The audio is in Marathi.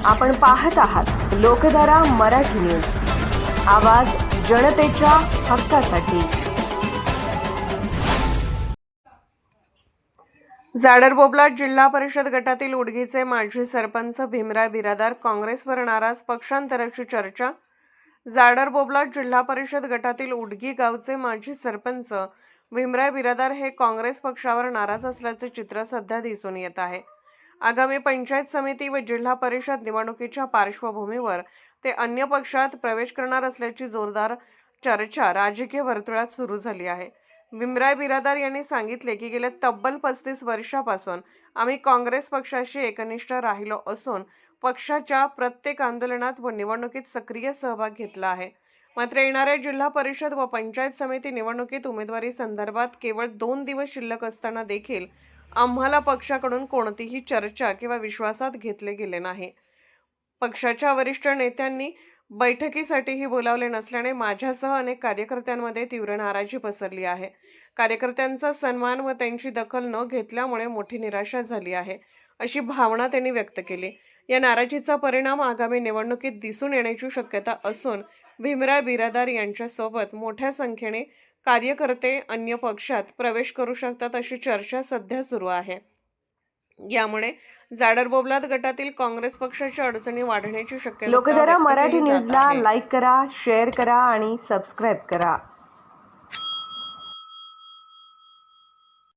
आपण पाहत आहात लोकधारा मराठी न्यूज, आवाज जनतेच्या हक्कासाठी। जाडरबोबलाट जिल्हा परिषद गटातील उडगीचे माजी सरपंच भीमराव बिरादार काँग्रेसवर नाराज, पक्षांतराची चर्चा। जाडरबोबलाट जिल्हा परिषद गटातील उडगी गावचे माजी सरपंच भीमराव बिरादार हे काँग्रेस पक्षावर नाराज असल्याचे चित्र सध्या दिसून येत आहे। आगामी पंचायत समिती व जिल्हा परिषद निवडणुकीच्या पार्श्वभूमीवर ते अन्य पक्षात प्रवेश करणार असल्याची जोरदार चर्चा राजकीय वर्तुळात सुरू झाली आहे। भीमराव बिरादार यांनी सांगितले की गेल्या तब्बल 35 वर्षापासून आम्ही काँग्रेस पक्षाशी एकनिष्ठ राहिलो असून पक्षाच्या प्रत्येक आंदोलनात व निवडणुकीत सक्रिय सहभाग घेतला आहे। मात्र येणाऱ्या जिल्हा परिषद व पंचायत समिती निवडणुकीत उमेदवारी संदर्भात केवळ 2 दिवस शिल्लक असताना देखील आम्हाला पक्षाकडून कोणतीही चर्चा किंवा विश्वासात घेतले गेले नाही। पक्षाच्या वरिष्ठ नेत्यांनी बैठकीसाठीही बोलावले नसल्याने माझ्यासह अनेक कार्यकर्त्यांमध्ये तीव्र नाराजी पसरली आहे। कार्यकर्त्यांचा सन्मान व त्यांची दखल न घेतल्यामुळे मोठी निराशा झाली आहे, अशी भावना त्यांनी व्यक्त केली। या नाराजीचा परिणाम आगामी निवडणुकीत दिसून येण्याची शक्यता असून भीमराव बिरादार यांच्यासोबत मोठ्या संख्येने कार्यकर्ते अन्य पक्षात प्रवेश करू शकतात, अशी चर्चा सध्या सुरू आहे। यामुळे जाडरबोबलाट गटातील काँग्रेस पक्षाच्या अडचणी वाढण्याची शक्यता लोकधारा मराठी न्यूजला लाईक करा, शेअर करा आणि सबस्क्राईब करा।